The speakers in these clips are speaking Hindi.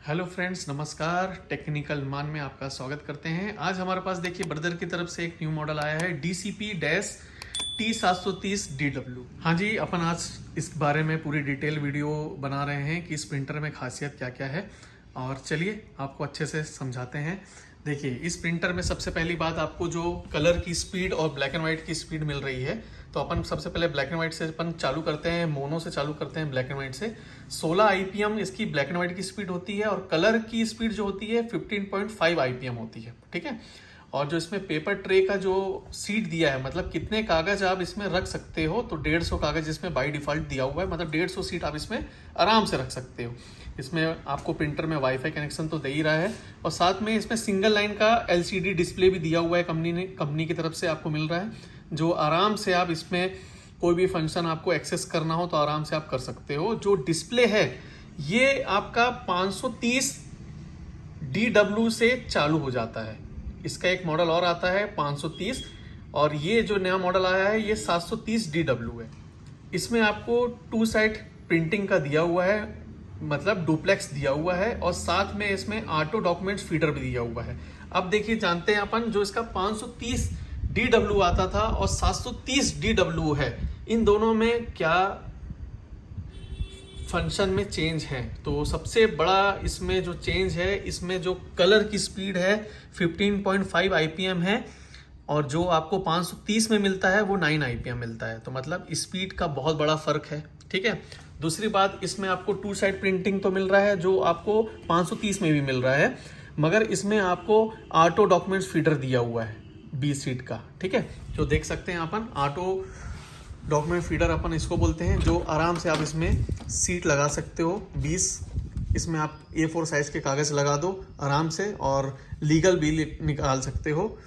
हेलो फ्रेंड्स, नमस्कार। टेक्निकल मान में आपका स्वागत करते हैं। आज हमारे पास देखिए ब्रदर की तरफ से एक न्यू मॉडल आया है DCP-T730DW। हाँ जी, अपन आज इस बारे में पूरी डिटेल वीडियो बना रहे हैं कि इस प्रिंटर में खासियत क्या क्या है, और चलिए आपको अच्छे से समझाते हैं। देखिए, इस प्रिंटर में सबसे पहली बात, आपको जो कलर की स्पीड और ब्लैक एंड व्हाइट की स्पीड मिल रही है, तो अपन सबसे पहले ब्लैक एंड व्हाइट से अपन चालू करते हैं, मोनो से चालू करते हैं। ब्लैक एंड व्हाइट से 16 आईपीएम इसकी ब्लैक एंड व्हाइट की स्पीड होती है, और कलर की स्पीड जो होती है 15.5 आईपीएम होती है। ठीक है। और जो इसमें पेपर ट्रे का जो सीट दिया है, मतलब कितने कागज आप इसमें रख सकते हो, तो 150 कागज इसमें बाय डिफॉल्ट दिया हुआ है। मतलब 150 सीट आप इसमें आराम से रख सकते हो। इसमें आपको प्रिंटर में वाईफाई कनेक्शन तो दे ही रहा है, और साथ में इसमें सिंगल लाइन का एलसीडी डिस्प्ले भी दिया हुआ है। कंपनी की तरफ से आपको मिल रहा है, जो आराम से आप इसमें कोई भी फंक्शन आपको एक्सेस करना हो तो आराम से आप कर सकते हो। जो डिस्प्ले है ये आपका 530 DW से चालू हो जाता है। इसका एक मॉडल और आता है 530, और ये जो नया मॉडल आया है ये 730 DW है। इसमें आपको 2 साइड प्रिंटिंग का दिया हुआ है, मतलब डुप्लेक्स दिया हुआ है, और साथ में इसमें ऑटो डॉक्यूमेंट्स फीडर भी दिया हुआ है। अब देखिए, जानते हैं अपन, जो इसका 530 DW आता था और 730 DW है, इन दोनों में क्या फंक्शन में चेंज है। तो सबसे बड़ा इसमें जो चेंज है, इसमें जो कलर की स्पीड है 15.5 आईपीएम है, और जो आपको 530 में मिलता है वो 9 आईपीएम मिलता है। तो मतलब स्पीड का बहुत बड़ा फर्क है। ठीक है। दूसरी बात, इसमें आपको 2 साइड प्रिंटिंग तो मिल रहा है, जो आपको 530 में भी मिल रहा है, मगर इसमें आपको ऑटो डॉक्यूमेंट्स फीडर दिया हुआ है 20 सीट का। ठीक है। जो देख सकते हैं अपन, ऑटो डॉक्यूमेंट फीडर अपन इसको बोलते हैं, जो आराम से आप इसमें सीट लगा सकते हो 20। इसमें आप A4 साइज के कागज लगा दो आराम से, और लीगल भी निकाल सकते हो।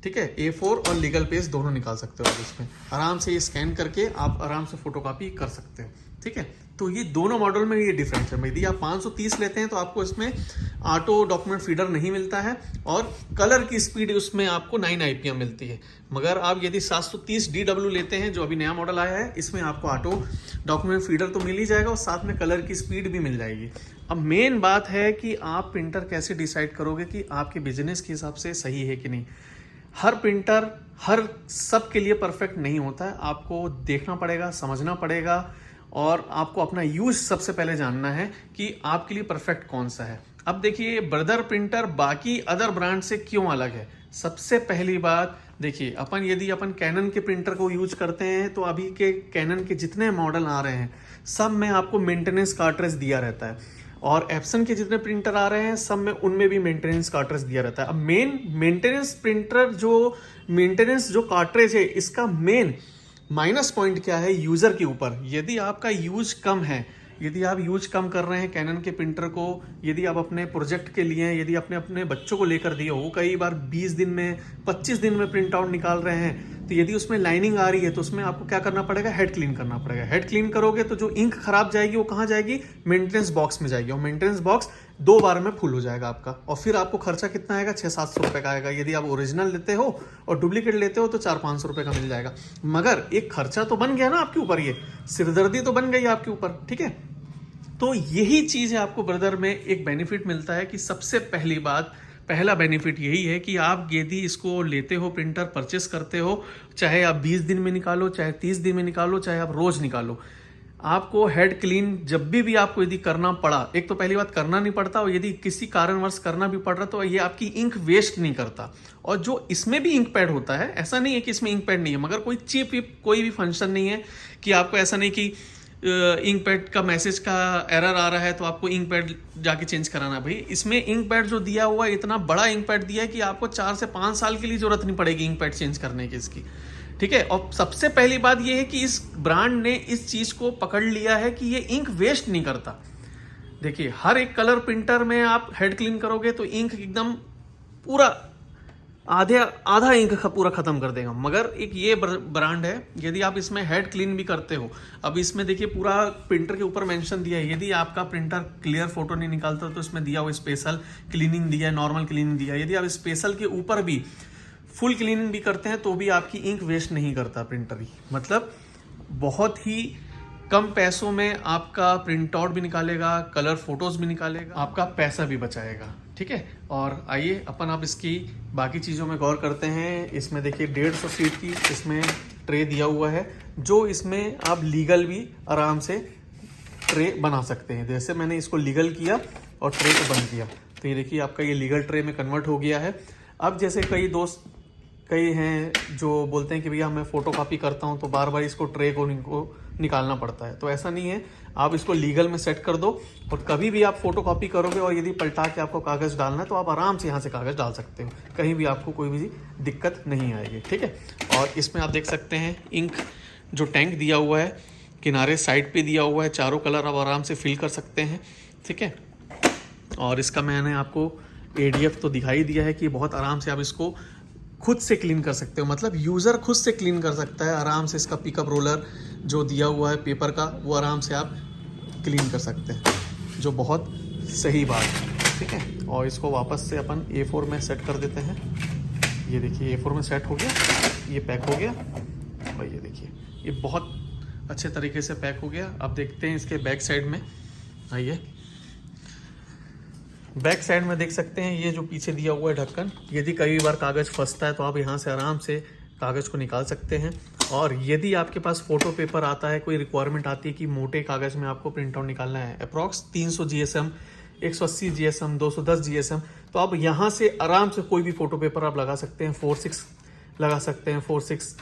ठीक है। A4 और लीगल पेज दोनों निकाल सकते हो आप इसमें आराम से। ये स्कैन करके आप आराम से फोटोकॉपी कर सकते हो। ठीक है। तो ये दोनों मॉडल में ये डिफरेंस है। यदि आप 530 लेते हैं तो आपको इसमें ऑटो डॉक्यूमेंट फीडर नहीं मिलता है, और कलर की स्पीड उसमें आपको 9 आईपीएम मिलती है। मगर आप यदि 730 DW लेते हैं, जो अभी नया मॉडल आया है, इसमें आपको ऑटो डॉक्यूमेंट फीडर तो मिल ही जाएगा, और साथ में कलर की स्पीड भी मिल जाएगी। अब मेन बात है कि आप प्रिंटर कैसे डिसाइड करोगे कि आपके बिजनेस के हिसाब से सही है कि नहीं। हर प्रिंटर हर सब के लिए परफेक्ट नहीं होता है। आपको देखना पड़ेगा, समझना पड़ेगा, और आपको अपना यूज सबसे पहले जानना है कि आपके लिए परफेक्ट कौन सा है। अब देखिए, ब्रदर प्रिंटर बाकी अदर ब्रांड से क्यों अलग है। सबसे पहली बात देखिए, यदि अपन कैनन के प्रिंटर को यूज करते हैं, तो अभी के कैनन के जितने मॉडल आ रहे हैं सब में आपको मेंटेनेंस कार्ट्रिज दिया रहता है, और एप्सन के जितने प्रिंटर आ रहे हैं सब में उनमें भी मेंटेनेंस कार्ट्रिज दिया रहता है। अब मेन मेंटेनेंस प्रिंटर जो कार्ट्रिज है, इसका मेन माइनस पॉइंट क्या है, यूजर के ऊपर। यदि आपका यूज कम है, यदि आप यूज कम कर रहे हैं कैनन के प्रिंटर को, यदि आप अपने प्रोजेक्ट के लिए, यदि अपने बच्चों को लेकर दिए हो, कई बार 20 दिन में 25 दिन में प्रिंट आउट निकाल रहे हैं, तो यदि उसमें लाइनिंग आ रही है तो उसमें आपको क्या करना पड़ेगा, हेड क्लीन करना पड़ेगा। हेड क्लीन करोगे तो जो इंक खराब जाएगी वो कहाँ जाएगी, मेंटेनेंस बॉक्स में जाएगी, और मेंटेनेंस बॉक्स 2 बार में फुल हो जाएगा आपका। और फिर आपको खर्चा कितना आएगा, 600-700 रुपये का आएगा। यदि आप ओरिजिनल लेते हो और डुप्लीकेट लेते हो तो 400-500 रुपये का मिल जाएगा। मगर एक खर्चा तो बन गया ना आपके ऊपर, ये सिरदर्दी तो बन गई आपके ऊपर। ठीक है। तो यही चीज है, आपको ब्रदर में एक बेनिफिट मिलता है कि सबसे पहला बेनिफिट यही है कि आप यदि इसको लेते हो, प्रिंटर परचेस करते हो, चाहे आप 20 दिन में निकालो, चाहे 30 दिन में निकालो, चाहे आप रोज निकालो, आपको हेड क्लीन जब भी आपको यदि करना पड़ा, एक तो पहली बात करना नहीं पड़ता, और यदि किसी कारणवश करना भी पड़ रहा तो ये आपकी इंक वेस्ट नहीं करता। और जो इसमें भी इंक पैड होता है, ऐसा नहीं है कि इसमें इंक पैड नहीं है, मगर कोई कोई भी फंक्शन नहीं है कि आपको ऐसा नहीं कि इंक पैड का मैसेज का एरर आ रहा है तो आपको इंक पैड जाके चेंज कराना। भाई, इसमें इंक पैड जो दिया हुआ है, इतना बड़ा इंक पैड दिया है कि आपको 4 से 5 साल के लिए जरूरत नहीं पड़ेगी इंक पैड चेंज करने की इसकी। ठीक है। और सबसे पहली बात यह है कि इस ब्रांड ने इस चीज को पकड़ लिया है कि ये इंक वेस्ट नहीं करता। देखिए, हर एक कलर प्रिंटर में आप हेड क्लीन करोगे तो इंक एकदम पूरा आधा इंक पूरा खत्म कर देगा, मगर एक ये ब्रांड है, यदि आप इसमें हेड क्लीन भी करते हो। अब इसमें देखिए, पूरा प्रिंटर के ऊपर मेंशन दिया है, यदि आपका प्रिंटर क्लियर फोटो नहीं निकालता तो इसमें दिया हुआ स्पेशल क्लीनिंग दिया है, नॉर्मल क्लीनिंग दिया है। यदि आप स्पेशल के ऊपर भी फुल क्लीनिंग भी करते हैं तो भी आपकी इंक वेस्ट नहीं करता प्रिंटर ही। मतलब बहुत ही कम पैसों में आपका प्रिंट आउट भी निकालेगा, कलर फोटोज भी निकालेगा, आपका पैसा भी बचाएगा। ठीक है, और आइए अपन अब इसकी बाकी चीज़ों में गौर करते हैं। इसमें देखिए 150 फीट की इसमें ट्रे दिया हुआ है, जो इसमें आप लीगल भी आराम से ट्रे बना सकते हैं। जैसे मैंने इसको लीगल किया और ट्रे को बंद किया, तो ये देखिए आपका ये लीगल ट्रे में कन्वर्ट हो गया है। अब जैसे कई हैं जो बोलते हैं कि भैया मैं फ़ोटो कॉपी करता हूँ तो बार बार इसको ट्रे को निकालना पड़ता है, तो ऐसा नहीं है। आप इसको लीगल में सेट कर दो और कभी भी आप फोटो कॉपी करोगे और यदि पलटा के आपको कागज़ डालना है तो आप आराम से यहाँ से कागज़ डाल सकते हो, कहीं भी आपको कोई भी दिक्कत नहीं आएगी। ठीक है, और इसमें आप देख सकते हैं इंक जो टैंक दिया हुआ है, किनारे साइड पे दिया हुआ है, चारों कलर आप आराम से फिल कर सकते हैं। ठीक है, और इसका मैंने आपको ADF तो दिखाई दिया है कि बहुत आराम से आप इसको खुद से क्लीन कर सकते हो, मतलब यूज़र खुद से क्लीन कर सकता है आराम से। इसका पिकअप रोलर जो दिया हुआ है पेपर का, वो आराम से आप क्लीन कर सकते हैं, जो बहुत सही बात है। ठीक है, और इसको वापस से अपन A4 में सेट कर देते हैं। ये देखिए A4 में सेट हो गया, ये पैक हो गया, और ये देखिए ये बहुत अच्छे तरीके से पैक हो गया। अब देखते हैं इसके बैक साइड में। आइए, बैक साइड में देख सकते हैं ये जो पीछे दिया हुआ है ढक्कन, यदि कई बार कागज़ फंसता है तो आप यहाँ से आराम से कागज़ को निकाल सकते हैं। और यदि आपके पास फ़ोटो पेपर आता है, कोई रिक्वायरमेंट आती है कि मोटे कागज़ में आपको प्रिंट आउट निकालना है, अप्रॉक्स 300 GSM, 180 GSM, 210 GSM, तो आप यहाँ से आराम से कोई भी फ़ोटो पेपर आप लगा सकते हैं। 4/6 लगा सकते हैं, 4/6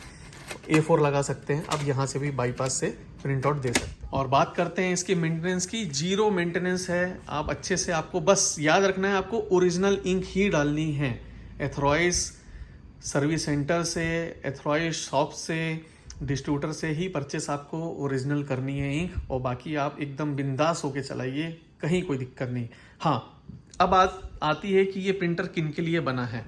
A4 लगा सकते हैं। अब यहाँ से भी बाईपास से प्रिंट आउट दे सकते हैं। और बात करते हैं इसकी मेंटेनेंस की। 0 मेंटेनेंस है। आप अच्छे से, आपको बस याद रखना है आपको ओरिजिनल इंक ही डालनी है। एथराइज सर्विस सेंटर से, एथराइज शॉप से, डिस्ट्रीब्यूटर से ही परचेस आपको ओरिजिनल करनी है इंक, और बाकी आप एकदम बिंदास होके चलाइए, कहीं कोई दिक्कत नहीं। हाँ, अब आती है कि ये प्रिंटर किन के लिए बना है।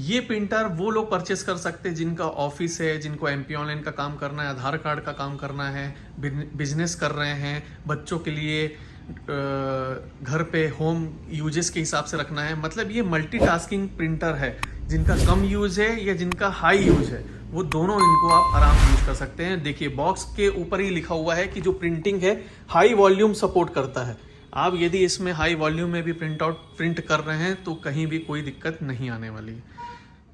ये प्रिंटर वो लोग परचेस कर सकते हैं जिनका ऑफिस है, जिनको MP ऑनलाइन का काम करना है, आधार कार्ड का काम करना है, बिजनेस कर रहे हैं, बच्चों के लिए घर पे होम यूजेस के हिसाब से रखना है। मतलब ये मल्टीटास्किंग प्रिंटर है। जिनका कम यूज है या जिनका हाई यूज है, वो दोनों इनको आप आराम से यूज कर सकते हैं। देखिए बॉक्स के ऊपर ही लिखा हुआ है कि जो प्रिंटिंग है हाई वॉल्यूम सपोर्ट करता है। आप यदि इसमें हाई वॉल्यूम में भी प्रिंट कर रहे हैं तो कहीं भी कोई दिक्कत नहीं आने वाली।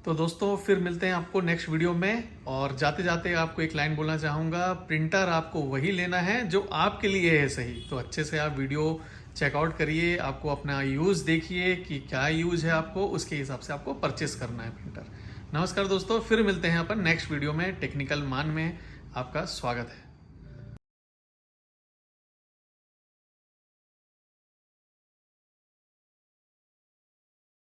तो दोस्तों फिर मिलते हैं आपको नेक्स्ट वीडियो में। और जाते जाते आपको एक लाइन बोलना चाहूँगा, प्रिंटर आपको वही लेना है जो आपके लिए है सही। तो अच्छे से आप वीडियो चेकआउट करिए, आपको अपना यूज़ देखिए कि क्या यूज़ है आपको, उसके हिसाब से आपको परचेस करना है प्रिंटर। नमस्कार दोस्तों, फिर मिलते हैं अपन नेक्स्ट वीडियो में। टेक्निकल मान में आपका स्वागत है।